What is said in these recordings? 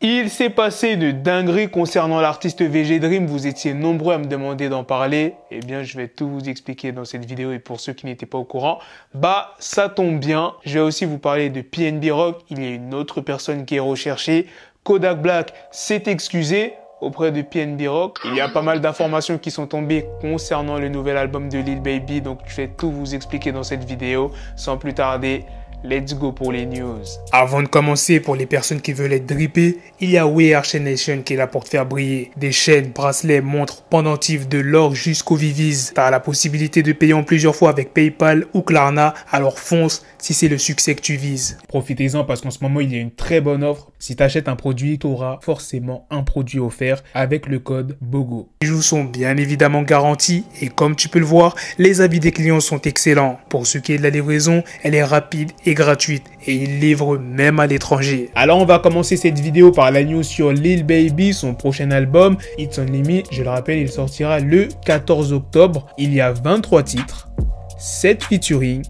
Il s'est passé de dingueries concernant l'artiste VG Dream, vous étiez nombreux à me demander d'en parler. Eh bien, je vais tout vous expliquer dans cette vidéo et pour ceux qui n'étaient pas au courant, ça tombe bien. Je vais aussi vous parler de PNB Rock, il y a une autre personne qui est recherchée. Kodak Black s'est excusé auprès de PNB Rock. Il y a pas mal d'informations qui sont tombées concernant le nouvel album de Lil Baby, donc je vais tout vous expliquer dans cette vidéo. Sans plus tarder, let's go pour les news. Avant de commencer, pour les personnes qui veulent être drippées, il y a We Are Chain Nation qui est là pour te faire briller. Des chaînes, bracelets, montres, pendentifs, de l'or jusqu'aux Viviz. Tu as la possibilité de payer en plusieurs fois avec PayPal ou Klarna, alors fonce si c'est le succès que tu vises. Profitez-en parce qu'en ce moment, il y a une très bonne offre. Si tu achètes un produit, tu auras forcément un produit offert avec le code BOGO. Les bijoux sont bien évidemment garantis et comme tu peux le voir, les avis des clients sont excellents. Pour ce qui est de la livraison, elle est rapide et gratuite et il livre même à l'étranger. Alors on va commencer cette vidéo par la news sur Lil Baby, son prochain album It's On Limit. Je le rappelle, il sortira le 14 octobre. Il y a 23 titres, 7 featuring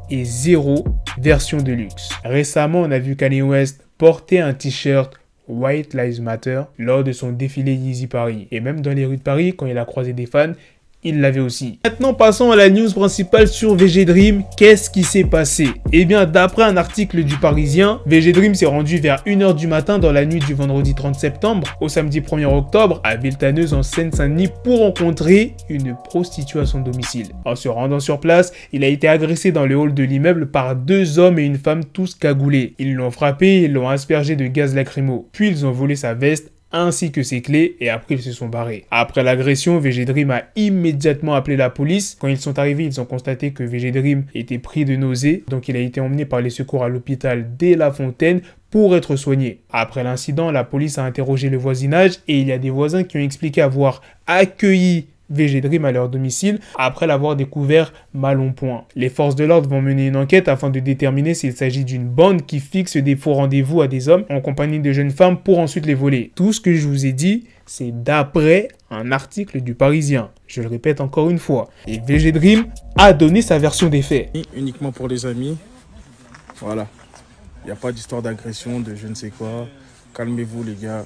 et 0 version de luxe. Récemment, on a vu Kanye West porter un t-shirt White Lives Matter lors de son défilé Yeezy Paris. Et même dans les rues de Paris, quand il a croisé des fans, il l'avait aussi. Maintenant, passons à la news principale sur VG Dream. Qu'est-ce qui s'est passé? Eh bien, d'après un article du Parisien, VG Dream s'est rendu vers 1 h du matin dans la nuit du vendredi 30 septembre au samedi 1er octobre à Villetaneuse en Seine-Saint-Denis pour rencontrer une prostituée à son domicile. En se rendant sur place, il a été agressé dans le hall de l'immeuble par 2 hommes et une femme tous cagoulés. Ils l'ont frappé et l'ont aspergé de gaz lacrymo. Puis ils ont volé sa veste ainsi que ses clés et après ils se sont barrés. Après l'agression, VG Dream a immédiatement appelé la police. Quand ils sont arrivés, ils ont constaté que VG Dream était pris de nausées, donc il a été emmené par les secours à l'hôpital des La Fontaine pour être soigné. Après l'incident, la police a interrogé le voisinage et il y a des voisins qui ont expliqué avoir accueilli VG Dream à leur domicile après l'avoir découvert mal en point. Les forces de l'ordre vont mener une enquête afin de déterminer s'il s'agit d'une bande qui fixe des faux rendez-vous à des hommes en compagnie de jeunes femmes pour ensuite les voler. Tout ce que je vous ai dit, c'est d'après un article du Parisien. Je le répète encore une fois. Et VG Dream a donné sa version des faits. Uniquement pour les amis. Voilà. Il n'y a pas d'histoire d'agression, de je ne sais quoi. Calmez-vous les gars.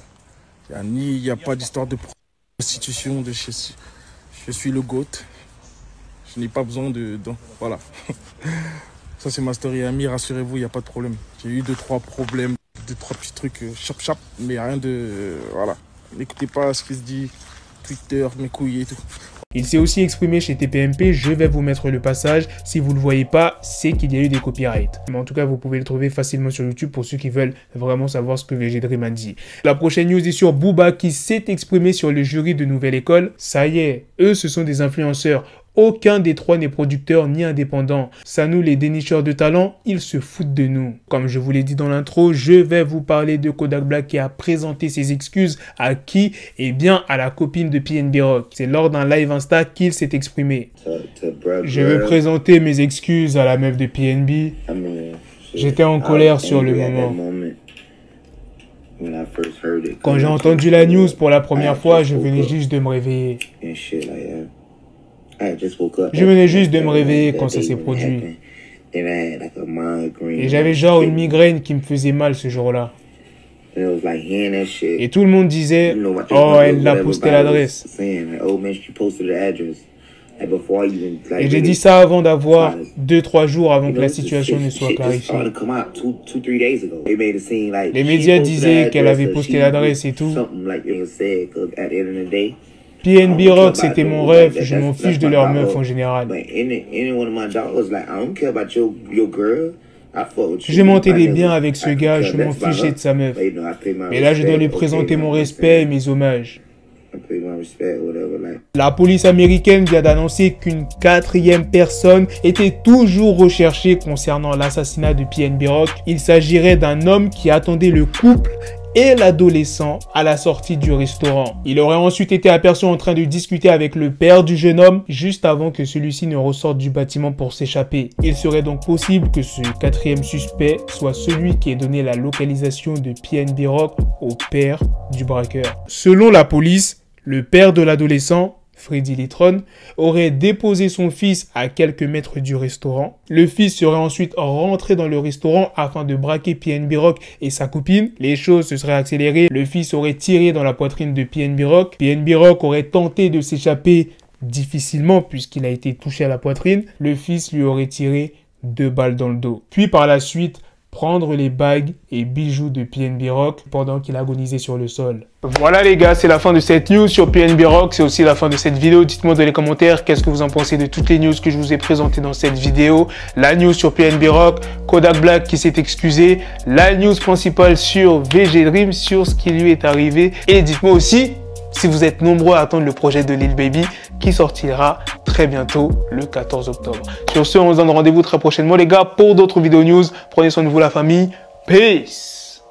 Il n'y a pas d'histoire de prostitution, de chez... Je suis le GOAT. Je n'ai pas besoin de... Voilà. Ça, c'est ma story, amis. Rassurez-vous, il n'y a pas de problème. J'ai eu 2-3 problèmes, 2-3 petits trucs chap, mais rien de... voilà. N'écoutez pas ce qui se dit. Twitter, mes couilles et tout. Il s'est aussi exprimé chez TPMP, je vais vous mettre le passage. Si vous ne le voyez pas, c'est qu'il y a eu des copyrights. Mais en tout cas, vous pouvez le trouver facilement sur YouTube pour ceux qui veulent vraiment savoir ce que VG Dream a dit. La prochaine news est sur Booba qui s'est exprimé sur le jury de Nouvelle École. Ça y est, eux, ce sont des influenceurs. Aucun des trois n'est producteur ni indépendant. Ça nous, les dénicheurs de talent, ils se foutent de nous. Comme je vous l'ai dit dans l'intro, je vais vous parler de Kodak Black qui a présenté ses excuses à qui? Eh bien, à la copine de PNB Rock. C'est lors d'un live Insta qu'il s'est exprimé. Je veux présenter mes excuses à la meuf de PNB. J'étais en colère sur le moment. Quand j'ai entendu la news pour la première fois, je venais juste de me réveiller. Je venais juste de me réveiller quand ça s'est produit. Et j'avais genre une migraine qui me faisait mal ce jour-là. Et tout le monde disait, oh, elle a posté l'adresse. Et j'ai dit ça avant d'avoir 2-3 jours avant que la situation ne soit clarifiée. Les médias disaient qu'elle avait posté l'adresse et tout. PNB Rock, c'était mon rêve, je m'en fiche de leur meuf en général. Je m'entendais bien avec ce gars, je m'en fichais de sa meuf. Mais là, je dois lui présenter mon respect et mes hommages. La police américaine vient d'annoncer qu'une 4e personne était toujours recherchée concernant l'assassinat de PNB Rock. Il s'agirait d'un homme qui attendait le couple et l'adolescent à la sortie du restaurant. Il aurait ensuite été aperçu en train de discuter avec le père du jeune homme juste avant que celui-ci ne ressorte du bâtiment pour s'échapper. Il serait donc possible que ce 4e suspect soit celui qui ait donné la localisation de PNB Rock au père du braqueur. Selon la police, le père de l'adolescent Freddy Litron, aurait déposé son fils à quelques mètres du restaurant. Le fils serait ensuite rentré dans le restaurant afin de braquer PNB Rock et sa copine. Les choses se seraient accélérées. Le fils aurait tiré dans la poitrine de PNB Rock. PNB Rock aurait tenté de s'échapper difficilement puisqu'il a été touché à la poitrine. Le fils lui aurait tiré 2 balles dans le dos. Puis par la suite, prendre les bagues et bijoux de PNB Rock pendant qu'il agonisait sur le sol. Voilà les gars, c'est la fin de cette news sur PNB Rock. C'est aussi la fin de cette vidéo. Dites-moi dans les commentaires qu'est-ce que vous en pensez de toutes les news que je vous ai présentées dans cette vidéo. La news sur PNB Rock, Kodak Black qui s'est excusé, la news principale sur VG Dream, sur ce qui lui est arrivé. Et dites-moi aussi si vous êtes nombreux à attendre le projet de Lil Baby qui sortira très bientôt le 14 octobre. Sur ce, on se donne rendez-vous très prochainement les gars pour d'autres vidéos news. Prenez soin de vous la famille. Peace.